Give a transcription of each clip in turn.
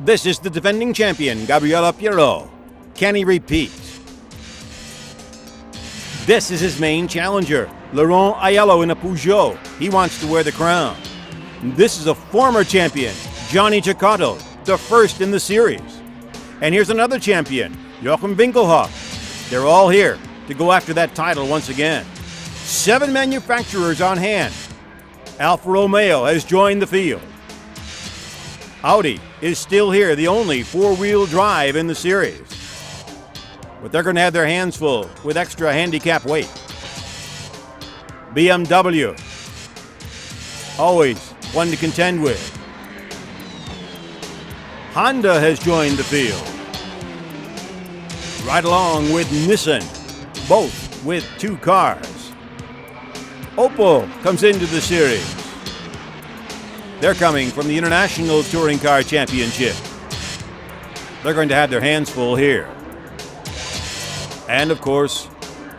This is the defending champion, Gabriele Piero. Can he repeat? This is his main challenger, Laurent Aiello in a Peugeot. He wants to wear the crown. This is a former champion, Johnny Cecotto, the first in the series. And here's another champion, Jochen Winkelhock. They're all here to go after that title once again. 7 manufacturers on hand. Alfa Romeo has joined the field. Audi is still here, the only 4-wheel drive in the series. But they're going to have their hands full with extra handicap weight. BMW, always one to contend with. Honda has joined the field. Right along with Nissan, both with 2 cars. Opel comes into the series. They're coming from the International Touring Car Championship. They're going to have their hands full here. And of course,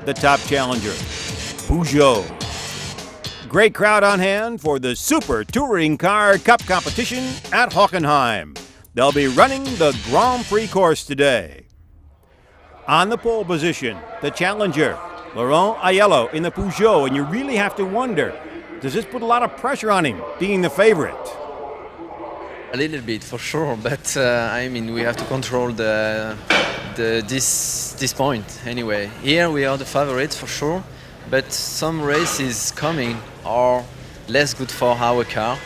the top challenger, Peugeot. Great crowd on hand for the Super Touring Car Cup competition at Hockenheim. They'll be running the Grand Prix course today. On the pole position, the challenger, Laurent Aiello in the Peugeot, and you really have to wonder, does this put a lot of pressure on him, being the favorite? A little bit, for sure, but we have to control this point anyway. Here we are the favorites for sure, but some races coming are less good for our car.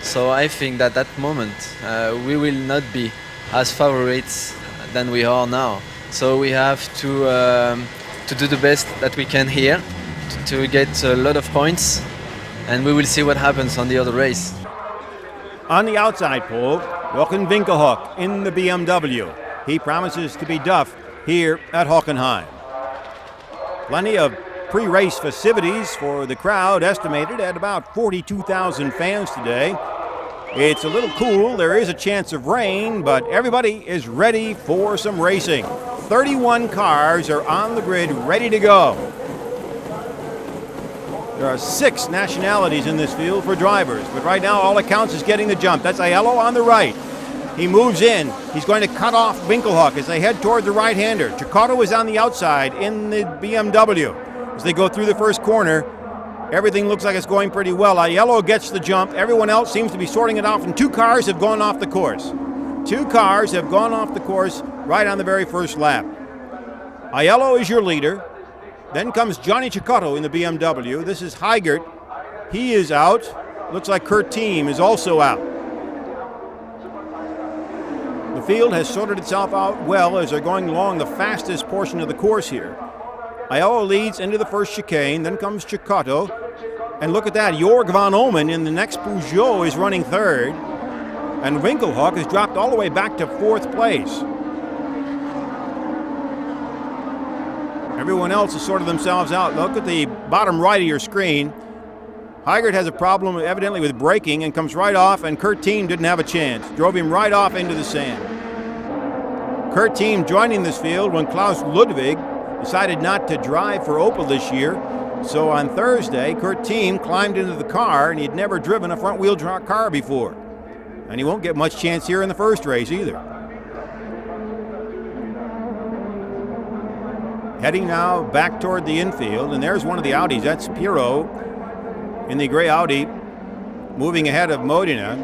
So I think that at that moment we will not be as favorites than we are now. So we have to do the best that we can here to get a lot of points, and we will see what happens on the other race. On the outside pole, Jochen Winkelhock in the BMW. He promises to be tough here at Hockenheim. Plenty of pre-race festivities for the crowd, estimated at about 42,000 fans today. It's a little cool, there is a chance of rain, but everybody is ready for some racing. 31 cars are on the grid, ready to go. There are 6 nationalities in this field for drivers, but right now all it counts is getting the jump. That's Aiello on the right. He moves in. He's going to cut off Winkelhock as they head toward the right-hander. Cecotto is on the outside in the BMW. As they go through the first corner, everything looks like it's going pretty well. Aiello gets the jump. Everyone else seems to be sorting it off, and 2 cars have gone off the course. 2 cars have gone off the course right on the very first lap. Aiello is your leader. Then comes Johnny Cecotto in the BMW. This is Heigert. He is out. Looks like Kurt Thiem is also out. The field has sorted itself out well as they're going along the fastest portion of the course here. Aiello leads into the first chicane, then comes Cecotto. And look at that, Jorg van Omen in the next Peugeot is running 3rd. And Winkelhock has dropped all the way back to 4th place. Everyone else has sorted themselves out. Look at the bottom right of your screen. Heigert has a problem evidently with braking and comes right off, and Kurt Thiem didn't have a chance. Drove him right off into the sand. Kurt Thiem joining this field when Klaus Ludwig decided not to drive for Opel this year. So on Thursday, Kurt Thiem climbed into the car, and he'd never driven a front-wheel car before. And he won't get much chance here in the first race either. Heading now back toward the infield, and there's one of the Audis. That's Piero in the gray Audi, moving ahead of Modena.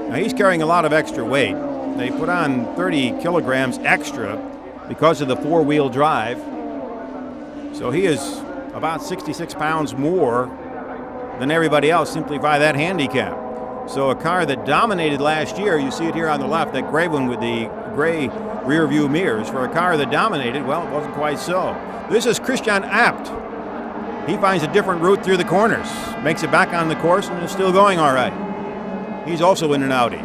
Now he's carrying a lot of extra weight. They put on 30 kilograms extra because of the 4-wheel drive. So he is about 66 pounds more than everybody else simply by that handicap. So a car that dominated last year, you see it here on the left, that gray one with the gray rear view mirrors. For a car that dominated, well, it wasn't quite so. This is Christian Abt. He finds a different route through the corners, makes it back on the course, and is still going all right. He's also in an Audi.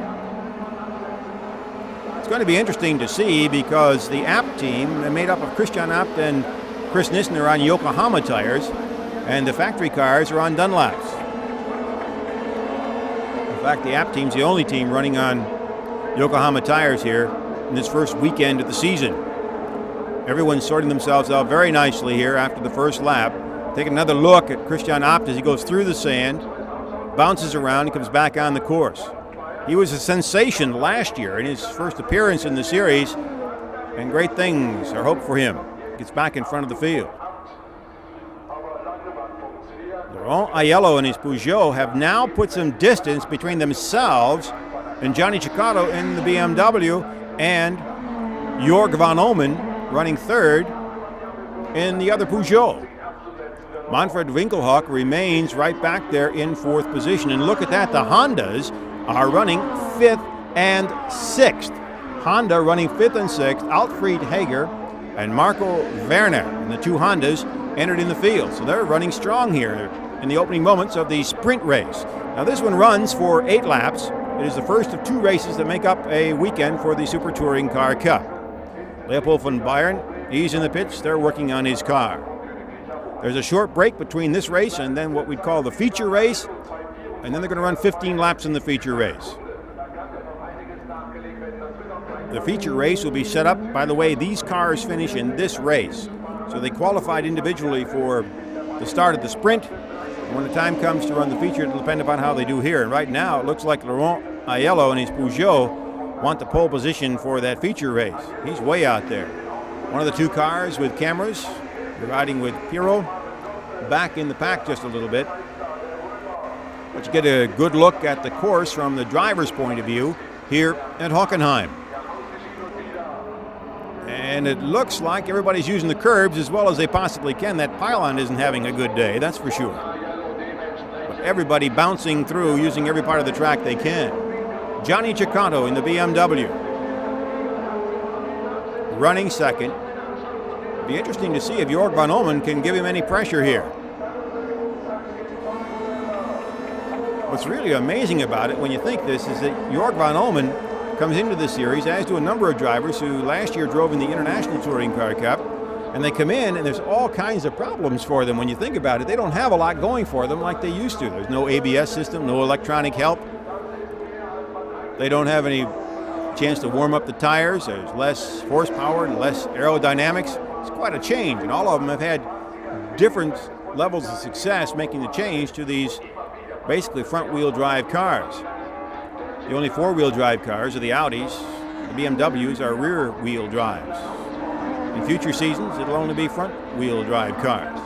It's going to be interesting to see because the Abt team, made up of Christian Abt and Chris Nissen, are on Yokohama tires, and the factory cars are on Dunlops. In fact, the Abt team's the only team running on Yokohama tires here in this first weekend of the season. Everyone's sorting themselves out very nicely here after the first lap. Take another look at Christian Abt as he goes through the sand, bounces around, and comes back on the course. He was a sensation last year in his first appearance in the series, and great things are hoped for him. Gets back in front of the field. Laurent Aiello and his Peugeot have now put some distance between themselves and Johnny Ceccato in the BMW and Jorg van Omen running third in the other Peugeot. Manfred Winkelhock remains right back there in fourth position. And look at that, the Hondas are running fifth and sixth. Honda running fifth and sixth, Alfred Hager and Marco Werner, and the two Hondas entered in the field. So they're running strong here in the opening moments of the sprint race. Now this one runs for 8 laps. It is the first of 2 races that make up a weekend for the Super Touring Car Cup. Leopold van Bayern, he's in the pits. They're working on his car. There's a short break between this race and then what we'd call the feature race, and then they're going to run 15 laps in the feature race. The feature race will be set up by the way these cars finish in this race. So they qualified individually for the start of the sprint. And when the time comes to run the feature, it'll depend upon how they do here. And right now, it looks like Laurent Aiello and his Peugeot want the pole position for that feature race. He's way out there. One of the 2 cars with cameras, riding with Pirot, back in the pack just a little bit. But you get a good look at the course from the driver's point of view here at Hockenheim. And it looks like everybody's using the curbs as well as they possibly can. That pylon isn't having a good day, that's for sure. But everybody bouncing through, using every part of the track they can. Johnny Ceccato in the BMW, running second. Be interesting to see if Jorg van Omen can give him any pressure here. What's really amazing about it when you think this is that Jorg van Omen comes into the series, as do a number of drivers who last year drove in the International Touring Car Cup, and they come in and there's all kinds of problems for them when you think about it. They don't have a lot going for them like they used to. There's no ABS system, no electronic help. They don't have any chance to warm up the tires. There's less horsepower and less aerodynamics. It's quite a change, and all of them have had different levels of success making the change to these basically front-wheel drive cars. The only 4-wheel drive cars are the Audis. The BMWs are rear-wheel drives. In future seasons, it'll only be front-wheel drive cars.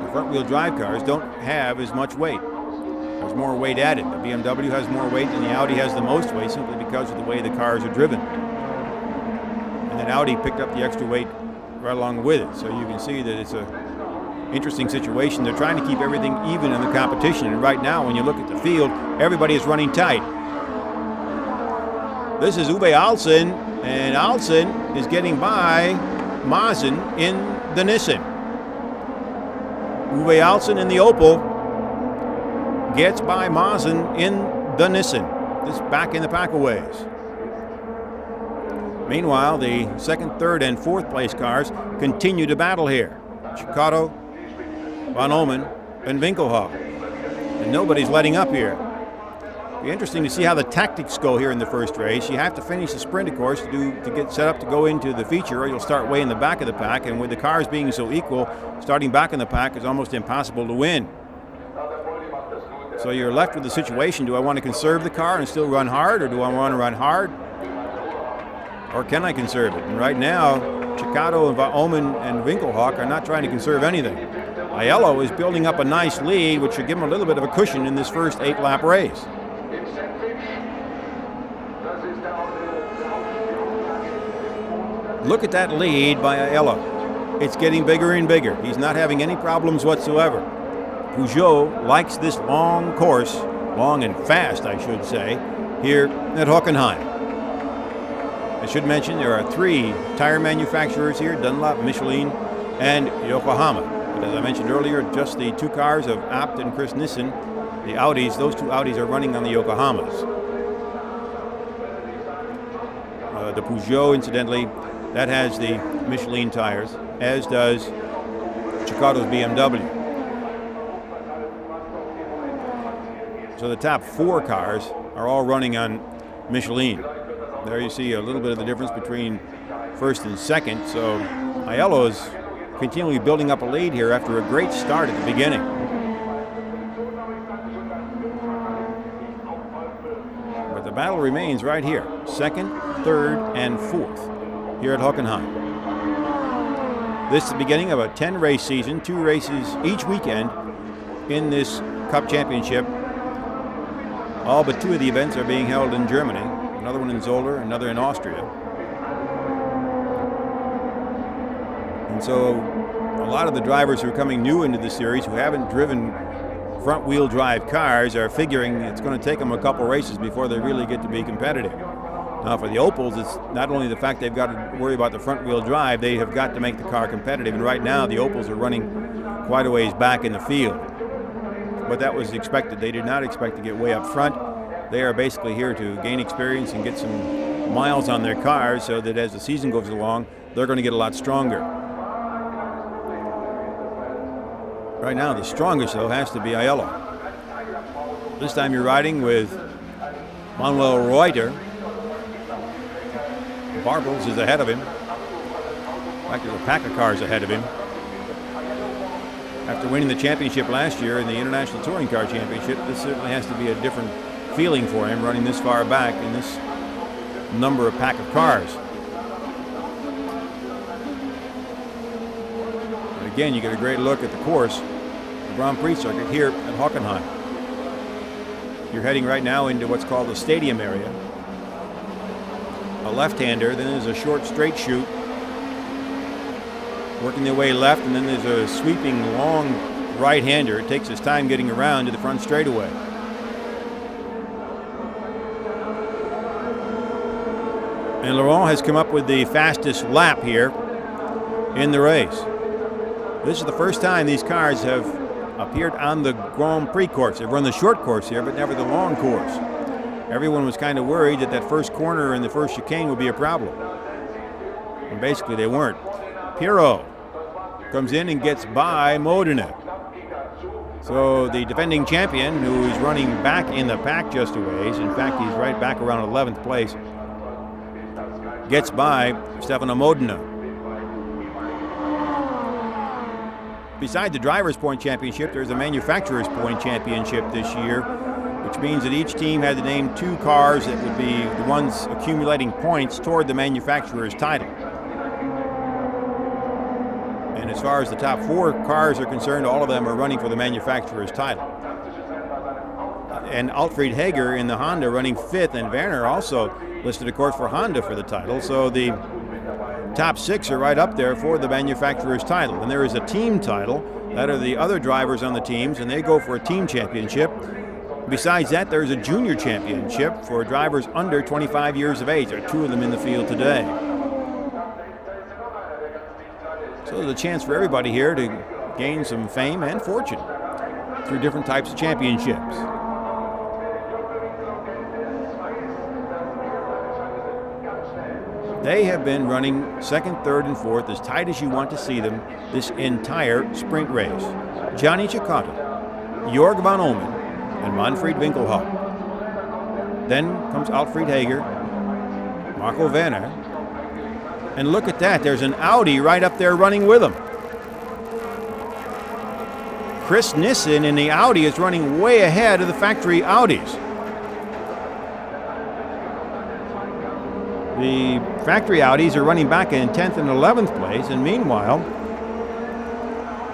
The front-wheel drive cars don't have as much weight. There's more weight added. The BMW has more weight and the Audi has the most weight simply because of the way the cars are driven. And then Audi picked up the extra weight right along with it. So you can see that it's a interesting situation. They're trying to keep everything even in the competition. And right now, when you look at the field, everybody is running tight. This is Uwe Alsen, and Alsen is getting by Maassen in the Nissan. Uwe Alsen in the Opel gets by Maassen in the Nissan. This back in the pack a ways. Meanwhile, the 2nd, 3rd, and 4th place cars continue to battle here. Ceccato, Van Omen, and Winkelhock. And nobody's letting up here. It'll be interesting to see how the tactics go here in the first race. You have to finish the sprint, of course, to get set up to go into the feature, or you'll start way in the back of the pack. And with the cars being so equal, starting back in the pack is almost impossible to win. So you're left with the situation, do I want to conserve the car and still run hard, or do I want to run hard? Or can I conserve it? And right now, Ceccato and Van Omen and Winkelhock are not trying to conserve anything. Aiello is building up a nice lead, which should give him a little bit of a cushion in this first 8-lap race. Look at that lead by Aiello. It's getting bigger and bigger. He's not having any problems whatsoever. Peugeot likes this long course, long and fast, I should say, here at Hockenheim. I should mention there are 3 tire manufacturers here, Dunlop, Michelin, and Yokohama. But as I mentioned earlier, just the 2 cars of Abt and Chris Nissen, the Audis, those 2 Audis are running on the Yokohamas. The Peugeot, incidentally, that has the Michelin tires, as does Ceccato's BMW. So the top 4 cars are all running on Michelin. There you see a little bit of the difference between 1st and 2nd. So Aiello is continually building up a lead here after a great start at the beginning. the battle remains right here. Second, third, and fourth here at Hockenheim. This is the beginning of a 10-race season, 2 races each weekend in this Cup Championship. All but 2 of the events are being held in Germany. Another one in Zolder, another in Austria. And so a lot of the drivers who are coming new into the series who haven't driven front-wheel drive cars are figuring it's going to take them a couple races before they really get to be competitive. Now for the Opels, it's not only the fact they've got to worry about the front-wheel drive, they have got to make the car competitive. And right now the Opels are running quite a ways back in the field. But that was expected. They did not expect to get way up front. They are basically here to gain experience and get some miles on their cars so that as the season goes along, they're going to get a lot stronger. Right now, the strongest, though, has to be Aiello. This time you're riding with Manuel Reuter. Bartels is ahead of him. In fact, there's a pack of cars ahead of him. After winning the championship last year in the International Touring Car Championship, this certainly has to be a different feeling for him running this far back in this number of pack of cars. And again, you get a great look at the course, the Grand Prix circuit here at Hockenheim. You're heading right now into what's called the stadium area. A left-hander, then there's a short straight chute, working their way left, and then there's a sweeping long right-hander. It takes his time getting around to the front straightaway. And Laurent has come up with the fastest lap here in the race. This is the first time these cars have appeared on the Grand Prix course. They've run the short course here, but never the long course. Everyone was kind of worried that that first corner and the first chicane would be a problem. And basically they weren't. Pirot comes in and gets by Modena. So the defending champion, who is running back in the pack just a ways, in fact he's right back around 11th place, gets by Stefano Modena. Beside the Drivers' Point Championship, there's a Manufacturers' Point Championship this year, which means that each team had to name 2 cars that would be the ones accumulating points toward the manufacturer's title. And as far as the top 4 cars are concerned, all of them are running for the manufacturer's title. And Alfred Hager in the Honda running 5th, and Werner also listed, of course, for Honda for the title. So the top 6 are right up there for the manufacturer's title. And there is a team title. That are the other drivers on the teams, and they go for a team championship. Besides that, there's a junior championship for drivers under 25 years of age. There are 2 of them in the field today. So there's a chance for everybody here to gain some fame and fortune through different types of championships. They have been running 2nd, 3rd, and 4th as tight as you want to see them this entire sprint race. Gianni Cecotto, Jorg van Omen, and Manfred Winkelhock. Then comes Alfred Hager, Marco Werner, and look at that, there's an Audi right up there running with them. Chris Nissen in the Audi is running way ahead of the factory Audis. The factory Audis are running back in 10th and 11th place, and meanwhile,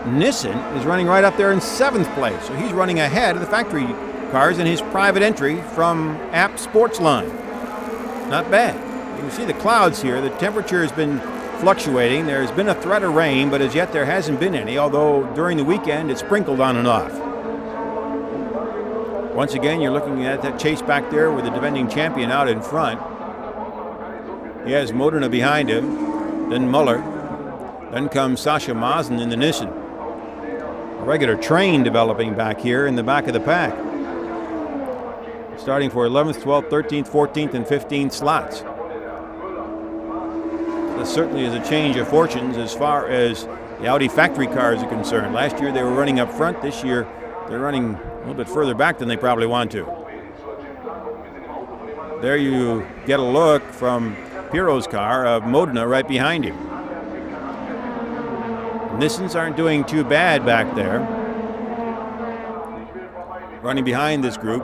Nissen is running right up there in 7th place. So he's running ahead of the factory cars in his private entry from App Sportsline. Not bad. You can see the clouds here. The temperature has been fluctuating. There's been a threat of rain, but as yet there hasn't been any, although during the weekend it sprinkled on and off. Once again, you're looking at that chase back there with the defending champion out in front. He has Modena behind him, then Muller. Then comes Sascha Maassen in the Nissen. A regular train developing back here in the back of the pack. Starting for 11th, 12th, 13th, 14th, and 15th slots. This certainly is a change of fortunes as far as the Audi factory cars are concerned. Last year they were running up front. This year they're running a little bit further back than they probably want to. There you get a look from Pirot's car of Modena right behind him. Nissens aren't doing too bad back there. Running behind this group.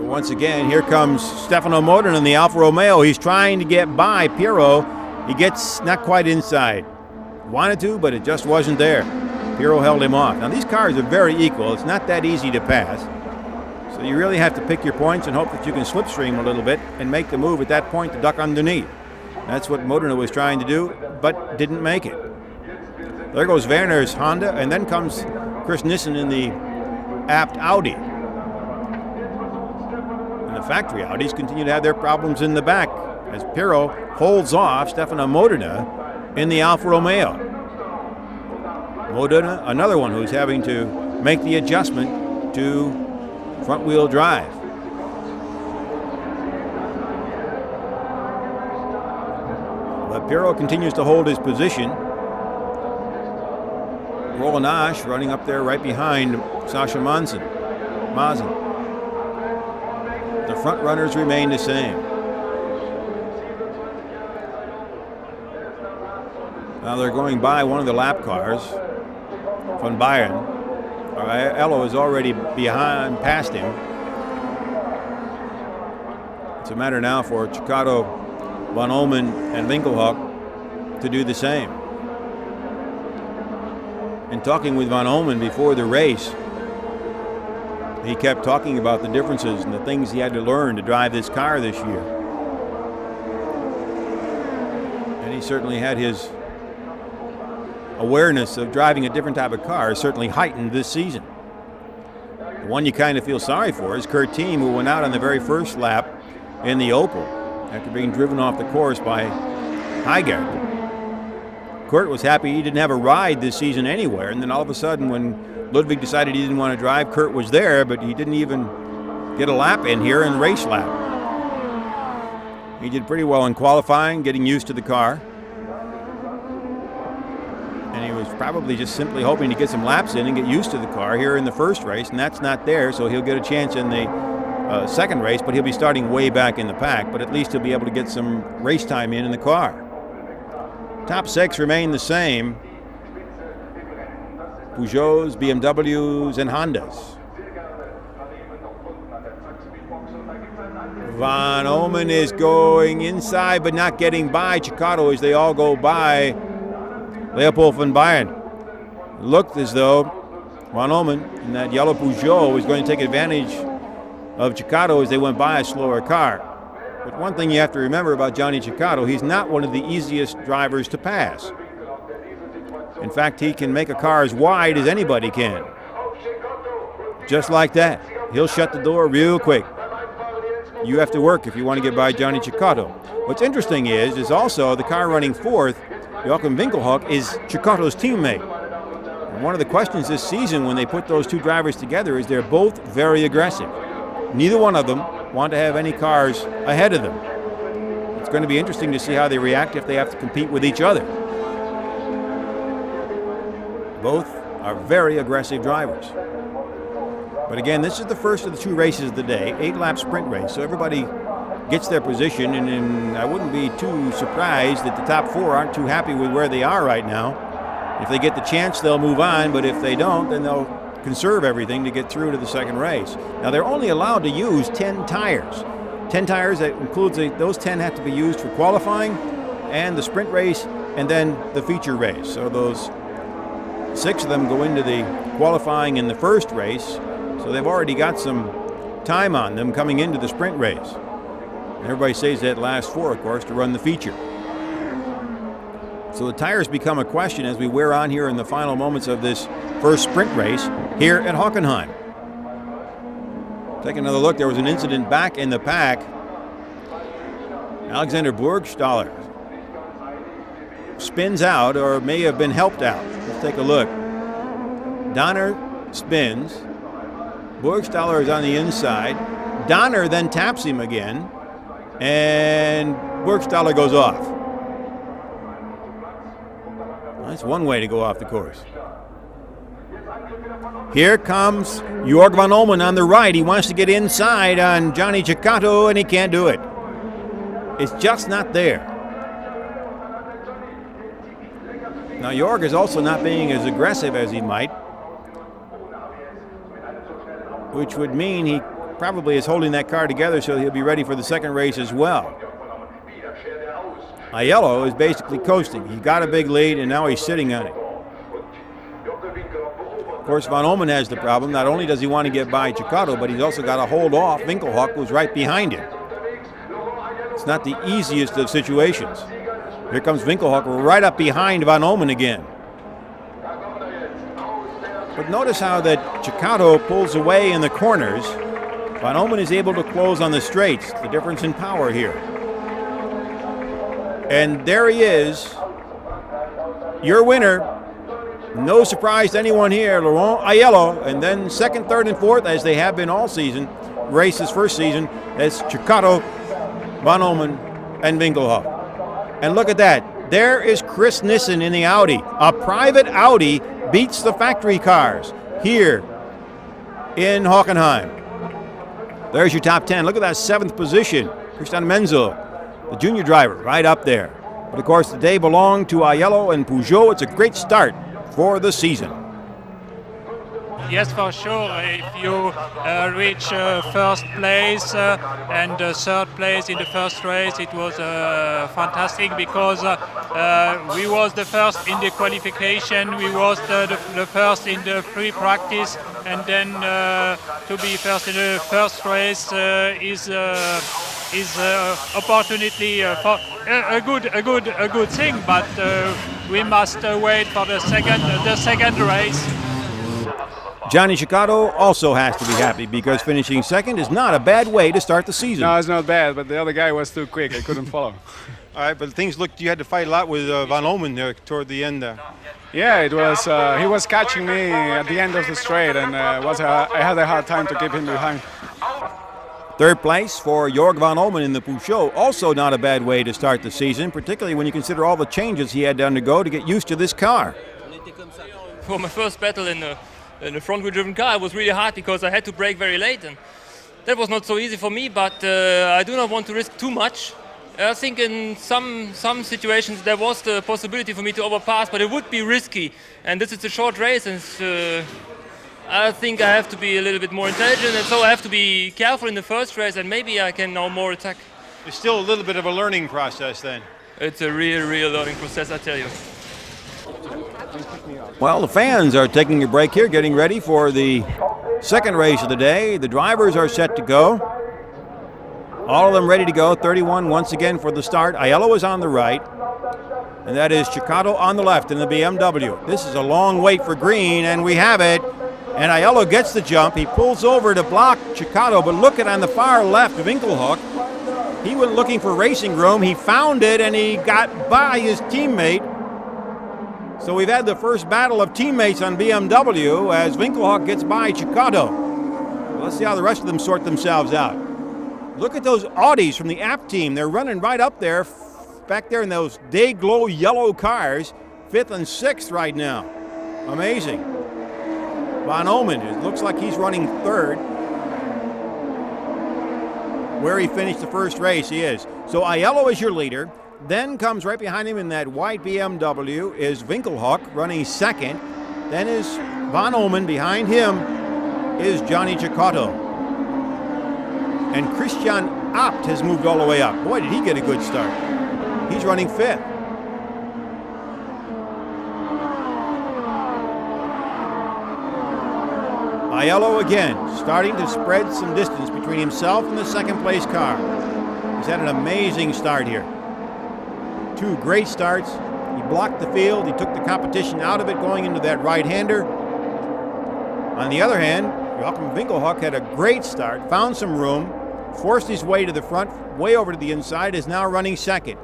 Once again, here comes Stefano Modena in the Alfa Romeo. He's trying to get by Pirro. He gets not quite inside. Wanted to, but it just wasn't there. Pirro held him off. Now, these cars are very equal. It's not that easy to pass. So you really have to pick your points and hope that you can slipstream a little bit and make the move at that point to duck underneath. That's what Modena was trying to do, but didn't make it. There goes Werner's Honda, and then comes Chris Nissen in the apt Audi. And the factory Audis continue to have their problems in the back as Pirro holds off Stefano Modena in the Alfa Romeo. Modena, another one who's having to make the adjustment to front-wheel drive. But Pirro continues to hold his position. Roland Asch running up there right behind Sascha Mazen. The front runners remain the same. Now they're going by one of the lap cars, Van Bayern. Ello is already past him. It's a matter now for Ceccato, Van Omen, and Winkelhock to do the same. And talking with Van Omen before the race, he kept talking about the differences and the things he had to learn to drive this car this year. And he certainly had his awareness of driving a different type of car certainly heightened this season. The one you kind of feel sorry for is Kurt Thieme, who went out on the very first lap in the Opel after being driven off the course by Heigart. Kurt was happy he didn't have a ride this season anywhere, and then all of a sudden when Ludwig decided he didn't want to drive, Kurt was there, but he didn't even get a lap in here in race lap. He did pretty well in qualifying, getting used to the car. And he was probably just simply hoping to get some laps in and get used to the car here in the first race, and that's not there, so he'll get a chance in the second race, but he'll be starting way back in the pack, but at least he'll be able to get some race time in the car. Top six remain the same. Peugeots, BMWs, and Hondas. Van Omen is going inside but not getting by Ceccato as they all go by Leopold van Bayern. It looked as though Van Omen in that yellow Peugeot was going to take advantage of Ceccato as they went by a slower car. But one thing you have to remember about Johnny Ceccato, he's not one of the easiest drivers to pass. In fact, he can make a car as wide as anybody can. Just like that. He'll shut the door real quick. You have to work if you want to get by Johnny Ceccato. What's interesting is also the car running fourth, Joachim Winkelhock, is Ceccato's teammate. And one of the questions this season when they put those two drivers together is they're both very aggressive. Neither one of them want to have any cars ahead of them. It's going to be interesting to see how they react if they have to compete with each other. Both are very aggressive drivers. But again, this is the first of the two races of the day, 8-lap sprint race, so everybody gets their position, and I wouldn't be too surprised that the top four aren't too happy with where they are right now. If they get the chance, they'll move on, but if they don't, then they'll conserve everything to get through to the second race. Now, they're only allowed to use 10 tires. 10 tires, that includes those 10 have to be used for qualifying and the sprint race and then the feature race. So those 6 of them go into the qualifying in the first race, so they've already got some time on them coming into the sprint race. And everybody saves that last 4, of course, to run the feature. So the tires become a question as we wear on here in the final moments of this first sprint race here at Hockenheim. Take another look. There was an incident back in the pack. Alexander Burgstaller spins out or may have been helped out. Let's take a look. Donner spins. Burgstaller is on the inside. Donner then taps him again, and Burgstaller goes off. That's one way to go off the course. Here comes Jörg Van Omen on the right. He wants to get inside on Johnny Ceccato, and he can't do it. It's just not there. Now, Jörg is also not being as aggressive as he might, which would mean he probably is holding that car together so he'll be ready for the second race as well. Aiello is basically coasting. He got a big lead, and now he's sitting on it. Of course, Van Omen has the problem. Not only does he want to get by Ceccato, but he's also got to hold off Winkelhock, who's right behind him. It's not the easiest of situations. Here comes Winkelhock right up behind Van Omen again. But notice how that Ceccato pulls away in the corners. Van Omen is able to close on the straights. The difference in power here. And there he is, your winner. No surprise to anyone here, Laurent Aiello. And then second, third, and fourth, as they have been all season, race his first season, as Ceccato, Van Omen, and Winkelhock. And look at that. There is Chris Nissen in the Audi. A private Audi beats the factory cars here in Hockenheim. There's your top 10. Look at that 7th position. Christian Menzel, the junior driver, right up there. But of course, the day belonged to Aiello and Peugeot. It's a great start for the season. Yes, for sure. If you reach first place and third place in the first race, it was fantastic because we was the first in the qualification, we was the first in the free practice, and then to be first in the first race is opportunity for a good thing. But we must wait for the second race. Johnny Ceccato also has to be happy because finishing second is not a bad way to start the season. No, it's not bad, but the other guy was too quick. I couldn't follow. All right, but things looked, you had to fight a lot with Van Omen there toward the end. Yeah, it was. He was catching me at the end of the straight, and I had a hard time to keep him behind. Third place for Jorg Van Omen in the Peugeot. Also not a bad way to start the season, particularly when you consider all the changes he had to undergo to get used to this car. For my first battle in the front-wheel driven car, it was really hard because I had to brake very late, and that was not so easy for me, but I do not want to risk too much. I think in some situations there was the possibility for me to overpass, but it would be risky, and this is a short race, and I think I have to be a little bit more intelligent, and so I have to be careful in the first race, and maybe I can now more attack. It's still a little bit of a learning process then. It's a real learning process, I tell you. Well, the fans are taking a break here, getting ready for the second race of the day. The drivers are set to go. All of them ready to go. 31 once again for the start. Aiello is on the right, and that is Ceccato on the left in the BMW. This is a long wait for green, and we have it. And Aiello gets the jump. He pulls over to block Ceccato, but look at on the far left, Winkelhock. He went looking for racing room. He found it, and he got by his teammate. So we've had the first battle of teammates on BMW as Winkelhock gets by Ceccato. Let's see how the rest of them sort themselves out. Look at those Audis from the app team. They're running right up there, back there in those day-glow yellow cars, 5th and 6th right now. Amazing. Van Omen, it looks like he's running 3rd. Where he finished the first race, he is. So Aiello is your leader. Then comes right behind him in that white BMW is Winkelhock running 2nd. Then is Van Omen. Behind him is Johnny Ceccato. And Christian Abt has moved all the way up. Boy, did he get a good start. He's running 5th. Aiello again, starting to spread some distance between himself and the second place car. He's had an amazing start here. 2 great starts. He blocked the field. He took the competition out of it going into that right-hander. On the other hand, Joachim Winkelhock had a great start, found some room, forced his way to the front, way over to the inside, is now running 2nd.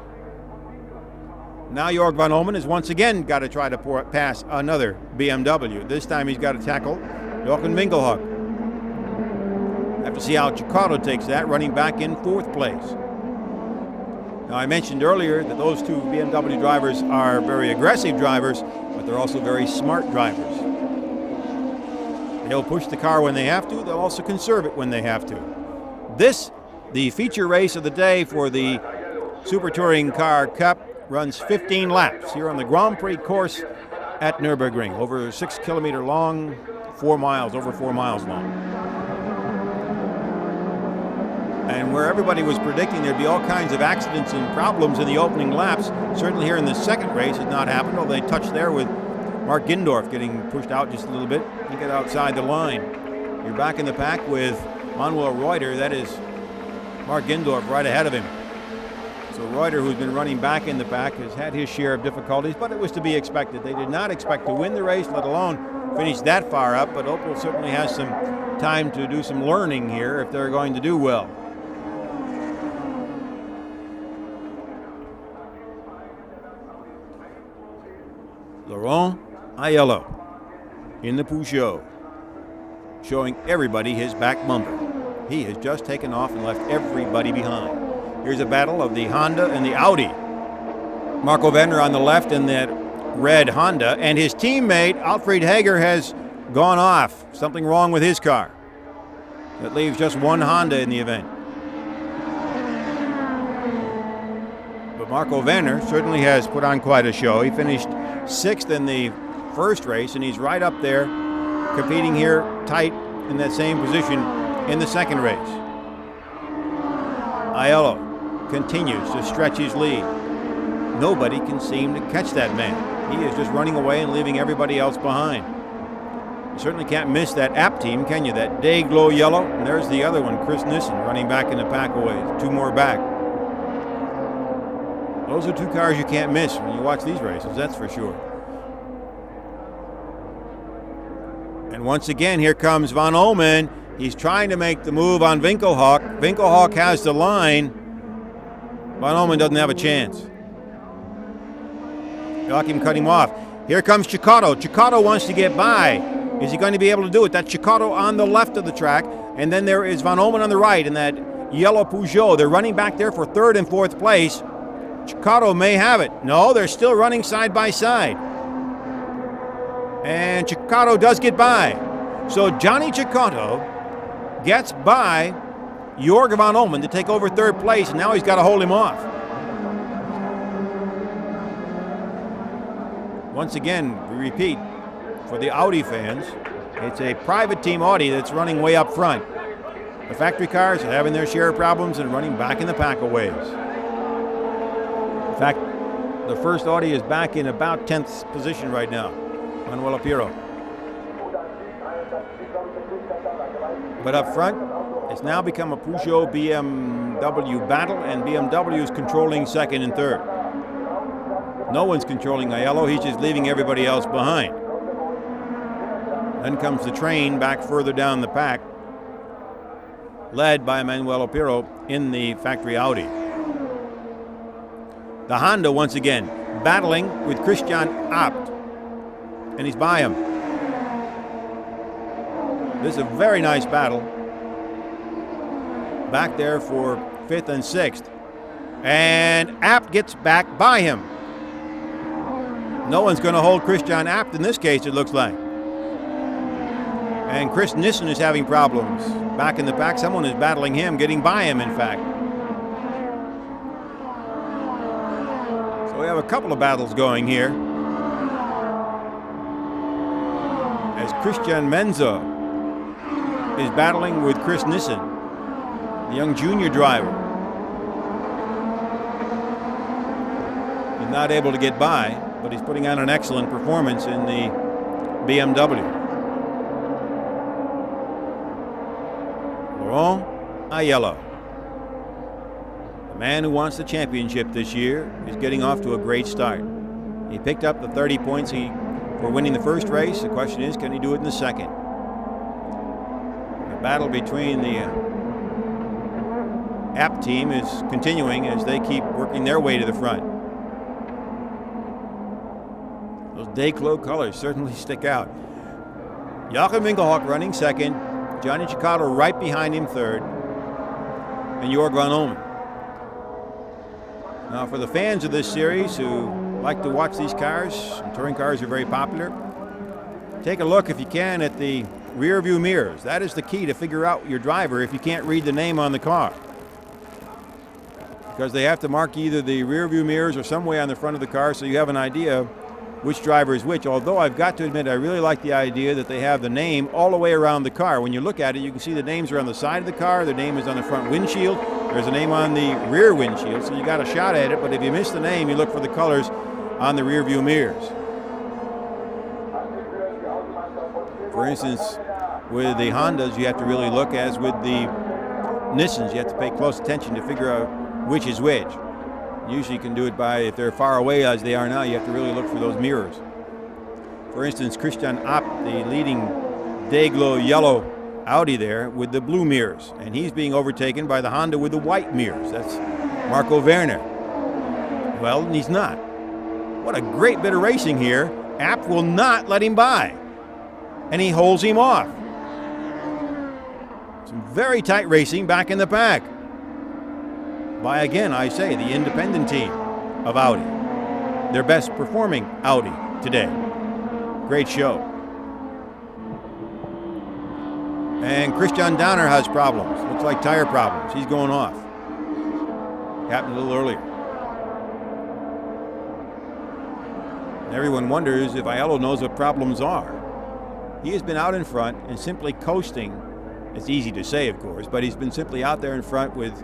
Now Jorg Van Omen has once again got to try to pass another BMW. This time he's got to tackle Joachim Winkelhock. Have to see how Ceccato takes that, running back in 4th place. Now, I mentioned earlier that those 2 BMW drivers are very aggressive drivers, but they're also very smart drivers. They'll push the car when they have to. They'll also conserve it when they have to. This, the feature race of the day for the Super Touring Car Cup, runs 15 laps here on the Grand Prix course at Nürburgring. Over 6 kilometer long, 4 miles, over 4 miles long. And where everybody was predicting there'd be all kinds of accidents and problems in the opening laps, certainly here in the second race has not happened, although they touched there with Mark Gindorf getting pushed out just a little bit to get outside the line. You're back in the pack with Manuel Reuter. That is Mark Gindorf right ahead of him. So Reuter, who's been running back in the pack, has had his share of difficulties, but it was to be expected. They did not expect to win the race, let alone finish that far up, but Opel certainly has some time to do some learning here if they're going to do well. Laurent Aiello in the Peugeot, showing everybody his back bumper. He has just taken off and left everybody behind. Here's a battle of the Honda and the Audi. Marco Werner on the left in that red Honda, and his teammate Alfred Hager has gone off. Something wrong with his car. That leaves just one Honda in the event. But Marco Werner certainly has put on quite a show. He finished 6th in the first race, and he's right up there competing here tight in that same position in the second race. Aiello continues to stretch his lead. Nobody can seem to catch that man. He is just running away and leaving everybody else behind. You certainly can't miss that app team, can you? That day glow yellow. And there's the other one, Chris Nissen, running back in the pack away. 2 more back. Those are 2 cars you can't miss when you watch these races, that's for sure. And once again, here comes Van Omen. He's trying to make the move on Winkelhock. Winkelhock has the line. Van Omen doesn't have a chance. Joachim cut him off. Here comes Cecotto. Cecotto wants to get by. Is he going to be able to do it? That's Cecotto on the left of the track. And then there is Van Omen on the right in that yellow Peugeot. They're running back there for 3rd and 4th place. Cecotto may have it. No, they're still running side by side. And Cecotto does get by. So Johnny Cecotto gets by Jorg Van Omen to take over 3rd place, and now he's got to hold him off. Once again, we repeat, for the Audi fans, it's a private team Audi that's running way up front. The factory cars are having their share of problems and running back in the pack a ways. In fact, the first Audi is back in about 10th position right now, Manuel Apiro. But up front, it's now become a Peugeot BMW battle, and BMW is controlling 2nd and 3rd. No one's controlling Aiello, he's just leaving everybody else behind. Then comes the train back further down the pack, led by Manuel Apiro in the factory Audi. The Honda once again battling with Christian Abt, and he's by him. This is a very nice battle. Back there for 5th and 6th. And Abt gets back by him. No one's going to hold Christian Abt in this case, it looks like. And Chris Nissen is having problems. Back in the pack, someone is battling him, getting by him, in fact. So we have a couple of battles going here. As Christian Menzo is battling with Chris Nissen, the young junior driver. He's not able to get by, but he's putting on an excellent performance in the BMW. Laurent Aiello, the man who wants the championship this year, is getting off to a great start. He picked up the 30 points for winning the first race. The question is, can he do it in the second? The battle between the Abt team is continuing as they keep working their way to the front. Those Day-Glow colors certainly stick out. Joachim Winkelhock running 2nd, Johnny Cecotto right behind him 3rd, and Jorg Van Omen. Now for the fans of this series who like to watch these cars, and touring cars are very popular, take a look if you can at the rear view mirrors. That is the key to figure out your driver if you can't read the name on the car. Because they have to mark either the rear view mirrors or some way on the front of the car so you have an idea which driver is which, although I've got to admit I really like the idea that they have the name all the way around the car. When you look at it, you can see the names are on the side of the car, the name is on the front windshield, there's a name on the rear windshield, so you got a shot at it, but if you miss the name, you look for the colors on the rear view mirrors. For instance, with the Hondas, you have to really look, as with the Nissans, you have to pay close attention to figure out which is which. Usually you can do it by, if they're far away as they are now, you have to really look for those mirrors. For instance, Christian Abt, the leading Dayglow yellow Audi there with the blue mirrors, and he's being overtaken by the Honda with the white mirrors. That's Marco Werner. Well, he's not. What a great bit of racing here. Abt will not let him by, and he holds him off. Some very tight racing back in the pack by, again, I say, the independent team of Audi. Their best performing Audi today. Great show. And Christian Downer has problems. Looks like tire problems. He's going off. Happened a little earlier. And everyone wonders if Aiello knows what problems are. He has been out in front and simply coasting. It's easy to say, of course, but he's been simply out there in front with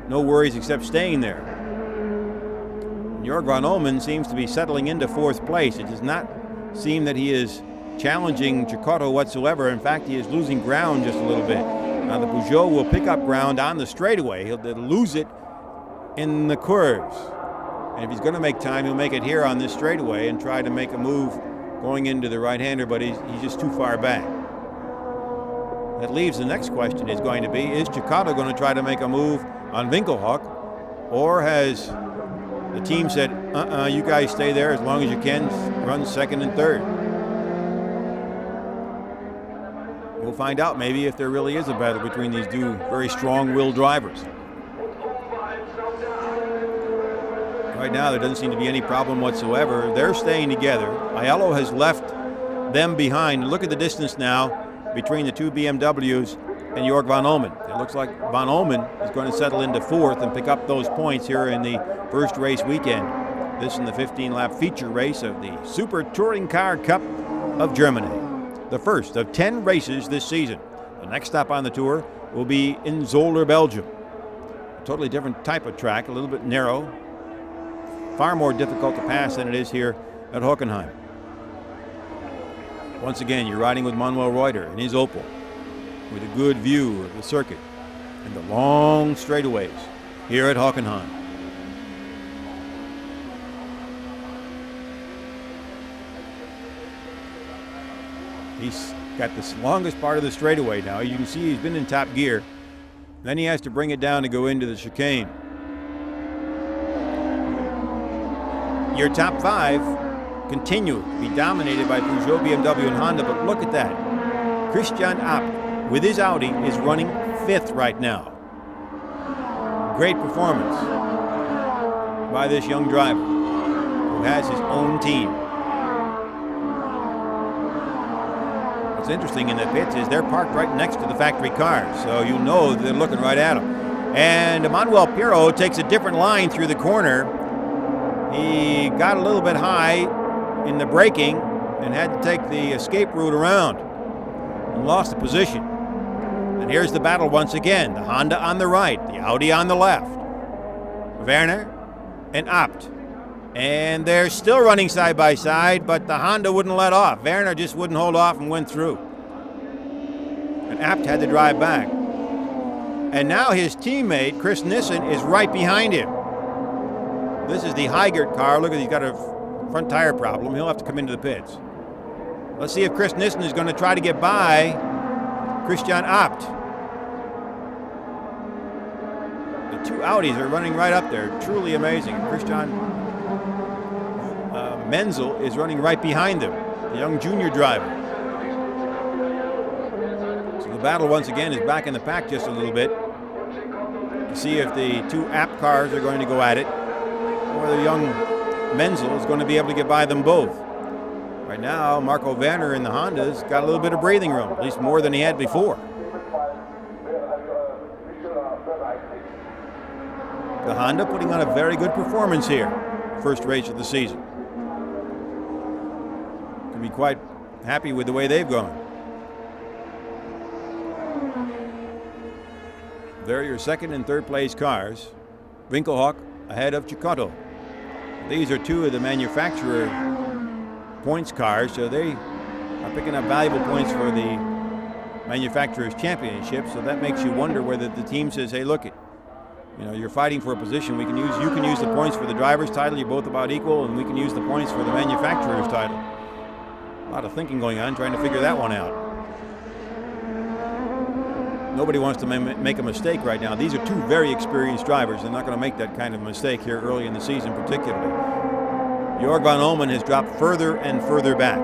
no worries except staying there. Jörg van Omen seems to be settling into fourth place. It does not seem that he is challenging Cecotto whatsoever. In fact, he is losing ground just a little bit. Now the Peugeot will pick up ground on the straightaway. He'll lose it in the curves. And if he's going to make time, he'll make it here on this straightaway and try to make a move going into the right-hander, but he's just too far back. That leaves the next question is going to be, is Cecotto going to try to make a move on Winkelhock, or has the team said, you guys stay there as long as you can, run second and third? We'll find out maybe if there really is a battle between these two very strong-willed drivers. Right now, there doesn't seem to be any problem whatsoever. They're staying together. Aiello has left them behind. Look at the distance now between the two BMWs and Jörg van Omen. It looks like van Omen is going to settle into fourth and pick up those points here in the first race weekend. This in the 15-lap feature race of the Super Touring Car Cup of Germany. The first of 10 races this season. The next stop on the tour will be in Zolder, Belgium. A totally different type of track, a little bit narrow, far more difficult to pass than it is here at Hockenheim. Once again, you're riding with Manuel Reuter in his Opel with a good view of the circuit and the long straightaways here at Hockenheim. He's got the longest part of the straightaway now. You can see he's been in top gear. Then he has to bring it down to go into the chicane. Your top five continue to be dominated by Peugeot, BMW, and Honda, but look at that. Christian Abt, with his Audi, is running fifth right now. Great performance by this young driver who has his own team. What's interesting in the pits is they're parked right next to the factory cars, so you know they're looking right at them. And Emmanuel Pirot takes a different line through the corner. He got a little bit high in the braking and had to take the escape route around and lost the position. And here's the battle once again. The Honda on the right, the Audi on the left. Werner and Abt. And they're still running side by side, but the Honda wouldn't let off. Werner just wouldn't hold off and went through. And Abt had to drive back. And now his teammate, Chris Nissen, is right behind him. This is the Heigert car. Look at, he's got a front tire problem. He'll have to come into the pits. Let's see if Chris Nissen is going to try to get by Christian Abt. The two Audis are running right up there. Truly amazing. Christian Menzel is running right behind them, the young junior driver. So the battle once again is back in the pack just a little bit to see if the two Abt cars are going to go at it, or the young Menzel is going to be able to get by them both. Right now, Marco Werner in the Honda's got a little bit of breathing room, at least more than he had before. The Honda putting on a very good performance here, first race of the season. be quite happy with the way they've gone. There are your second and third place cars. Winkelhock ahead of Cecotto. These are two of the manufacturer points cars, so they are picking up valuable points for the manufacturer's championship. So that makes you wonder whether the team says, hey, look, you're fighting for a position. You can use the points for the driver's title. You're both about equal, and we can use the points for the manufacturer's title. A lot of thinking going on, trying to figure that one out. Nobody wants to make a mistake right now. These are two very experienced drivers. They're not going to make that kind of mistake here early in the season, particularly. Jorg van Olmen has dropped further and further back.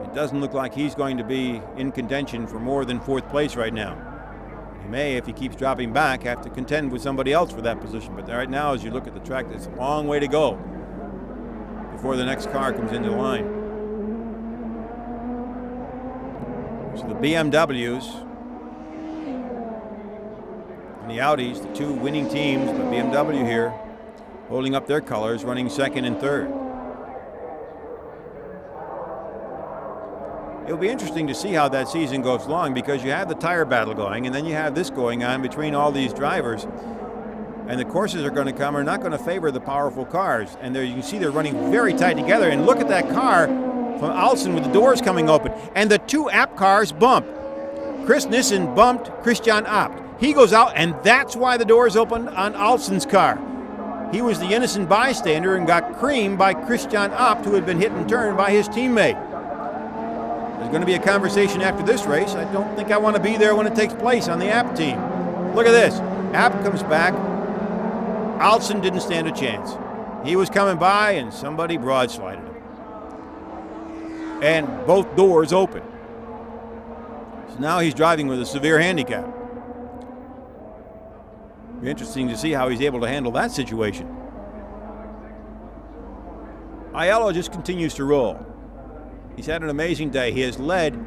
It doesn't look like he's going to be in contention for more than fourth place right now. He may, if he keeps dropping back, have to contend with somebody else for that position. But right now, as you look at the track, there's a long way to go before the next car comes into the line. So the BMWs and the Audis, the two winning teams, but BMW here holding up their colors, running second and third. It'll be interesting to see how that season goes along, because you have the tire battle going, and then you have this going on between all these drivers. And the courses are not going to favor the powerful cars. And there you can see they're running very tight together. And look at that car from Alsen with the doors coming open. And the two Abt cars bump. Chris Nissen bumped Christian Abt. He goes out, and that's why the doors opened on Alsen's car. He was the innocent bystander and got creamed by Christian Abt, who had been hit and turned by his teammate. There's going to be a conversation after this race. I don't think I want to be there when it takes place on the Abt team. Look at this. Abt comes back. Alsen didn't stand a chance. He was coming by, and somebody broadsided him. And both doors open. So now he's driving with a severe handicap. Be interesting to see how he's able to handle that situation. Aiello just continues to roll. He's had an amazing day. He has led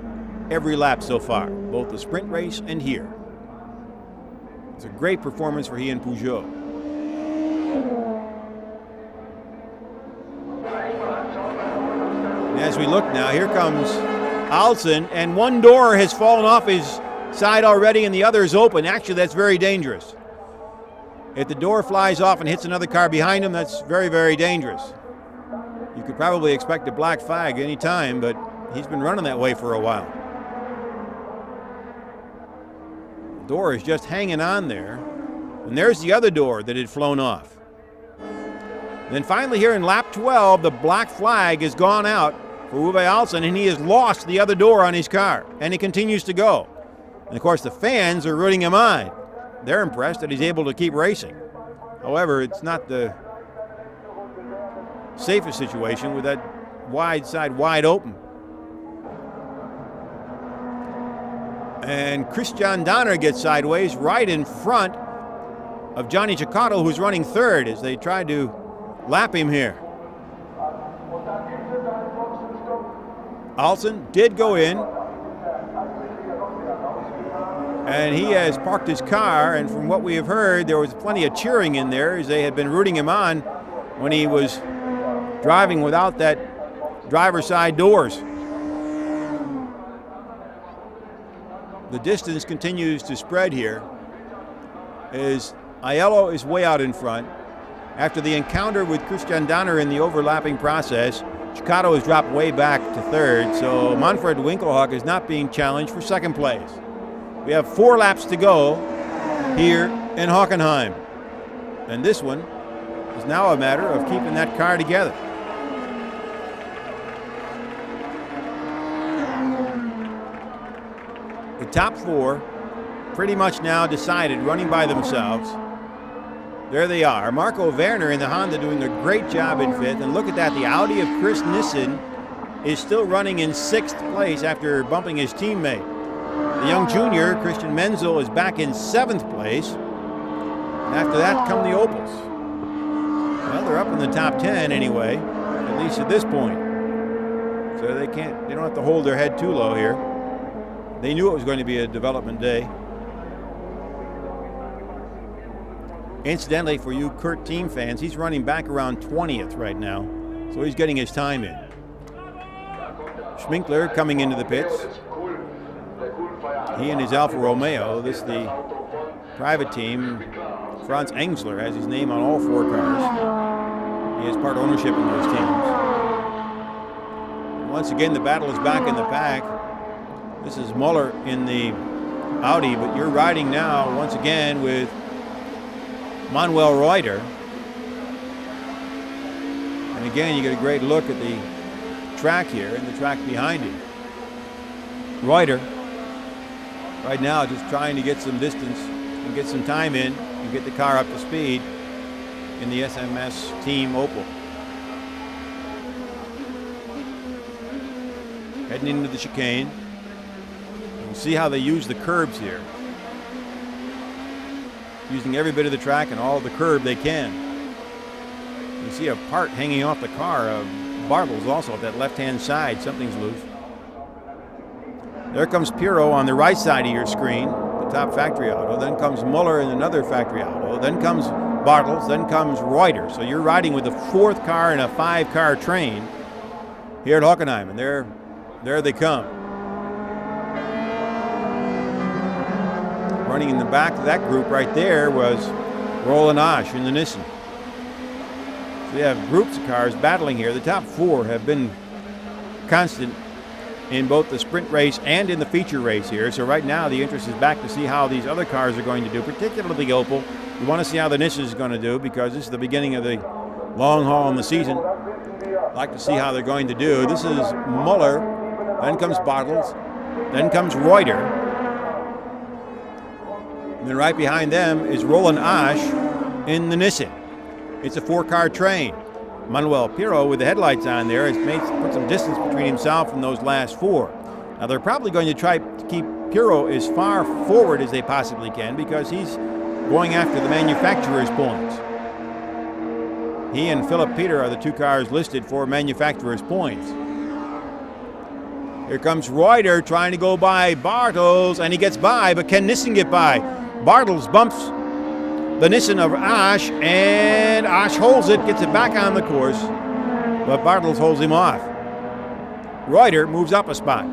every lap so far, both the sprint race and here. It's a great performance for he and Peugeot. And as we look now, here comes Alsen, and one door has fallen off his side already and the other is open. Actually, that's very dangerous. If the door flies off and hits another car behind him, that's very, very dangerous. You could probably expect a black flag any time, but he's been running that way for a while. The door is just hanging on there, and there's the other door that had flown off. Then finally here in lap 12, the black flag has gone out for Uwe Alsen, and he has lost the other door on his car, and he continues to go. And of course the fans are rooting him on. They're impressed that he's able to keep racing. However, it's not the safest situation with that wide side wide open. And Christian Donner gets sideways right in front of Johnny Cecotto, who's running third, as they try to lap him here. Alsen did go in, and he has parked his car, and from what we have heard, there was plenty of cheering in there as they had been rooting him on when he was driving without that driver's side doors. The distance continues to spread here as Aiello is way out in front. After the encounter with Christian Donner in the overlapping process, Cecotto has dropped way back to third, so Manfred Winkelhock is not being challenged for second place. We have 4 laps to go here in Hockenheim. And this one is now a matter of keeping that car together. The top 4 pretty much now decided, running by themselves. There they are. Marco Werner in the Honda doing a great job in 5th. And look at that, the Audi of Chris Nissen is still running in 6th place after bumping his teammate. The young junior, Christian Menzel, is back in 7th place. And after that come the Opels. Well, they're up in the top 10 anyway, at least at this point. So they don't have to hold their head too low here. They knew it was going to be a development day. Incidentally, for you Kurt team fans, he's running back around 20th right now, so he's getting his time in. Schminkler coming into the pits. He and his Alfa Romeo. This is the private team. Franz Engsler has his name on all 4 cars. He has part ownership in those teams. Once again, the battle is back in the pack. This is Muller in the Audi, but you're riding now once again with Manuel Reuter. And again, you get a great look at the track here and the track behind you. Reuter, right now, just trying to get some distance and get some time in and get the car up to speed in the SMS Team Opel. Heading into the chicane. You see how they use the curbs here. Using every bit of the track and all of the curb they can. You see a part hanging off the car of Bartels also at that left-hand side. Something's loose. There comes Pirro on the right side of your screen, the top factory auto. Then comes Muller in another factory auto. Then comes Bartels. Then comes Reuter. So you're riding with a 4th car in a 5-car train here at Hockenheim. And there they come. Running in the back of that group right there was Roland Osh in the Nissan. So you have groups of cars battling here. The top 4 have been constant in both the sprint race and in the feature race here. So right now the interest is back to see how these other cars are going to do, particularly Opel. You want to see how the Nissan is going to do because this is the beginning of the long haul in the season. I'd like to see how they're going to do. This is Muller, then comes Bartels, then comes Reuter. And then right behind them is Roland Osh in the Nissan. It's a 4-car train. Manuel Pirro with the headlights on there has put some distance between himself and those last 4. Now they're probably going to try to keep Pirro as far forward as they possibly can because he's going after the manufacturer's points. He and Philip Peter are the 2 cars listed for manufacturer's points. Here comes Reuter trying to go by Bartels, and he gets by, but can Nissen get by? Bartels bumps the Nissan of Osh, and Osh holds it, gets it back on the course, but Bartels holds him off. Reuter moves up a spot.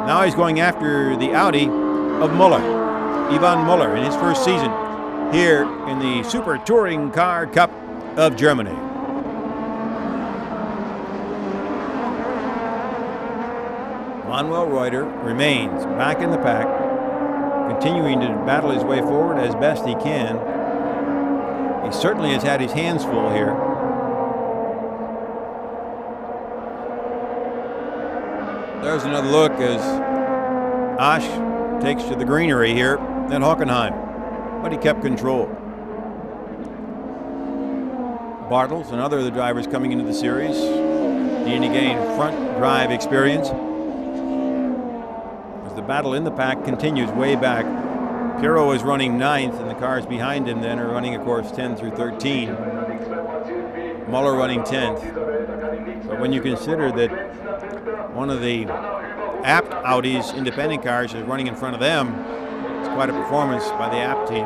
Now he's going after the Audi of Muller, Ivan Muller, in his first season here in the Super Touring Car Cup of Germany. Manuel Reuter remains back in the pack, continuing to battle his way forward as best he can. He certainly has had his hands full here. There's another look as Osh takes to the greenery here at Hockenheim, but he kept control. Bartels, another of the drivers coming into the series, needing to gain front drive experience. As the battle in the pack continues way back, Pirro is running 9th, and the cars behind him then are running, of course, 10 through 13. Muller running 10th. But when you consider that one of the Abt Audi's independent cars is running in front of them, it's quite a performance by the Abt team.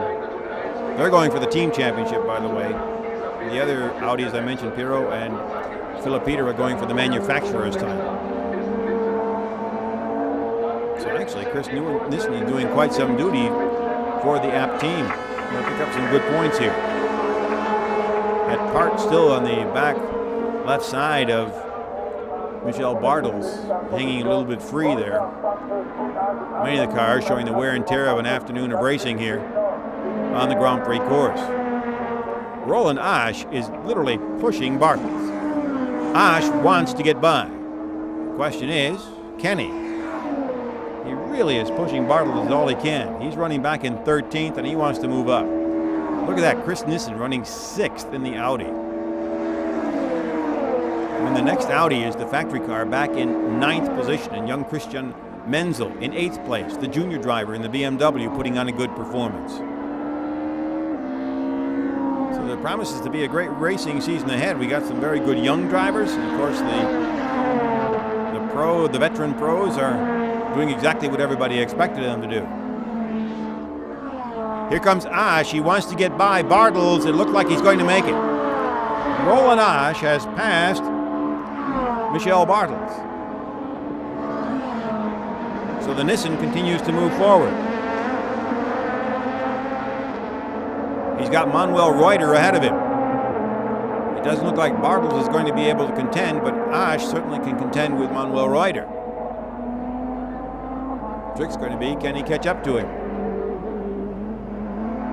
They're going for the team championship, by the way. The other Audis I mentioned, Pirro and Philip Peter, are going for the manufacturer's title. So actually, Chris Nissen is doing quite some duty for the Abt team. They'll pick up some good points here. That part still on the back left side of Michel Bartels, hanging a little bit free there. Many of the cars showing the wear and tear of an afternoon of racing here on the Grand Prix course. Roland Osh is literally pushing Bartels. Osh wants to get by. The question is, can he? He really is pushing Bartels as all he can. He's running back in 13th, and he wants to move up. Look at that, Chris Nissen running 6th in the Audi. And the next Audi is the factory car back in 9th position, and young Christian Menzel in 8th place, the junior driver in the BMW, putting on a good performance. So there promises to be a great racing season ahead. We got some very good young drivers, and of course the veteran pros are doing exactly what everybody expected them to do. Here comes Osh. He wants to get by Bartels. It looked like he's going to make it. Roland Osh has passed Michel Bartels. So the Nissan continues to move forward. He's got Manuel Reuter ahead of him. It doesn't look like Bartels is going to be able to contend, but Asch certainly can contend with Manuel Reuter. Trick's going to be, can he catch up to him?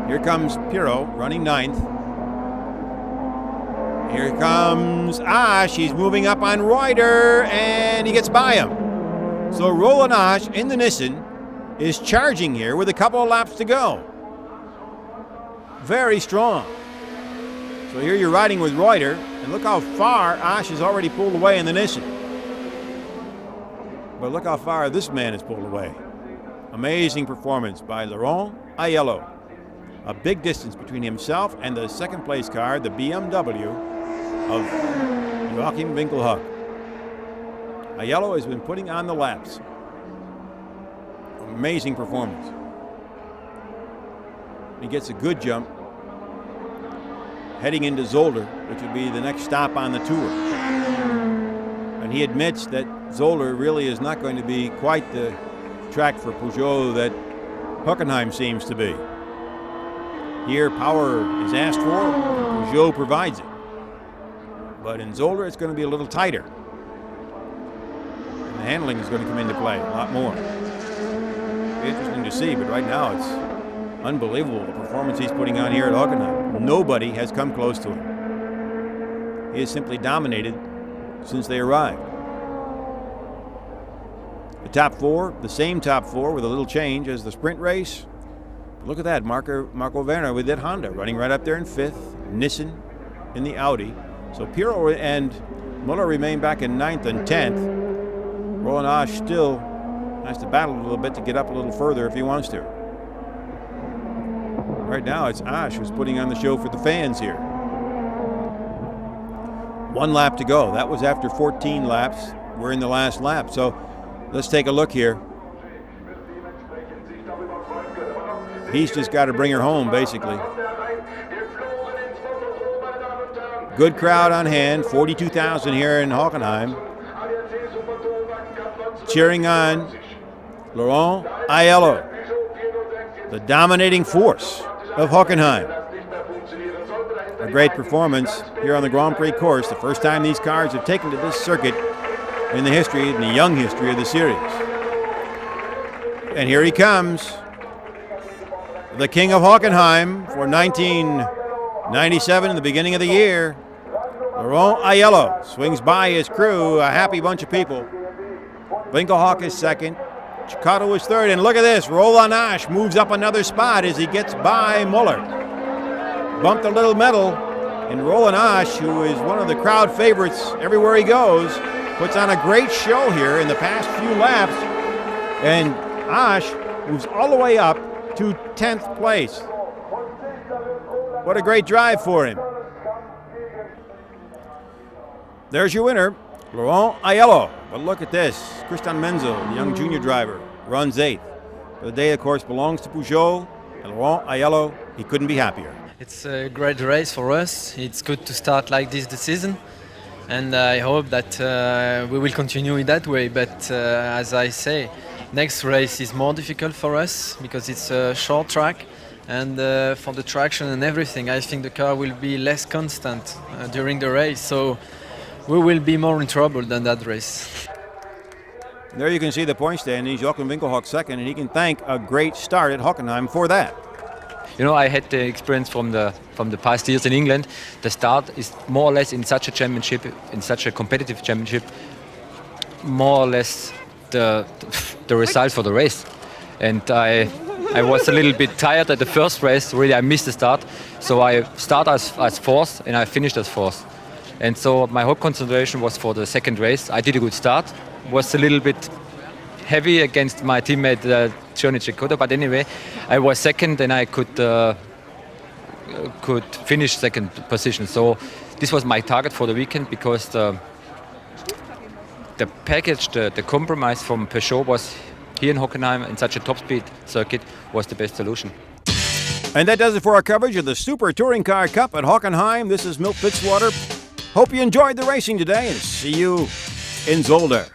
Here comes Pirro running 9th. Here comes Asch. He's moving up on Reuter, and he gets by him. So Roland Asch in the Nissan is charging here with a couple of laps to go. Very strong. So here you're riding with Reuter, and look how far Asch has already pulled away in the Nissan. But look how far this man has pulled away. Amazing performance by Laurent Aiello. A big distance between himself and the second place car, the BMW of Joachim Winkelhock. Aiello has been putting on the laps. Amazing performance. He gets a good jump heading into Zolder, which would be the next stop on the tour. And he admits that Zolder really is not going to be quite the track for Peugeot that Hockenheim seems to be. Here, power is asked for, and Peugeot provides it. But in Zolder, it's going to be a little tighter. And the handling is going to come into play a lot more. Interesting to see, but right now it's unbelievable the performance he's putting on here at Hockenheim. Nobody has come close to him. He has simply dominated since they arrived. The top 4, the same top 4 with a little change as the sprint race. Look at that, Marco Werner with that Honda running right up there in 5th. Nissan in the Audi. So Pirro and Muller remain back in 9th and 10th. Roland Asch still has to battle a little bit to get up a little further if he wants to. Right now it's Asch who's putting on the show for the fans here. 1 lap to go. That was after 14 laps. We're in the last lap. So let's take a look here. He's just got to bring her home, basically. Good crowd on hand, 42,000 here in Hockenheim. Cheering on Laurent Aiello, the dominating force of Hockenheim. A great performance here on the Grand Prix course. The first time these cars have taken to this circuit in the young history of the series. And here he comes. The king of Hockenheim for 1997, in the beginning of the year. Laurent Aiello swings by his crew, a happy bunch of people. Winkelhock is 2nd. Cicotto is 3rd. And look at this, Roland Asch moves up another spot as he gets by Muller. Bumped a little metal, and Roland Asch, who is one of the crowd favorites everywhere he goes, puts on a great show here in the past few laps. And Asch moves all the way up to 10th place. What a great drive for him. There's your winner, Laurent Aiello. But look at this. Christian Menzel, the young junior driver, runs 8th. The day, of course, belongs to Peugeot, and Laurent Aiello, he couldn't be happier. It's a great race for us. It's good to start like this the season. And I hope that we will continue in that way. But as I say, next race is more difficult for us because it's a short track, and for the traction and everything, I think the car will be less constant during the race, so we will be more in trouble than that race. There you can see the point standings. Joachim Winkelhock 2nd, and he can thank a great start at Hockenheim for that. You know, I had the experience from the past years in England. The start is more or less in such a championship, in such a competitive championship, more or less the result for the race. And I was a little bit tired at the first race. Really, I missed the start. So I started as 4th and I finished as 4th. And so my whole concentration was for the second race. I did a good start. Was a little bit heavy against my teammate Johnny Cicotto, but anyway, I was 2nd and I could finish 2nd position. So this was my target for the weekend because the package, the compromise from Peugeot was here in Hockenheim in such a top speed circuit was the best solution. And that does it for our coverage of the Super Touring Car Cup at Hockenheim. This is Milt Fitzwater. Hope you enjoyed the racing today, and see you in Zolder.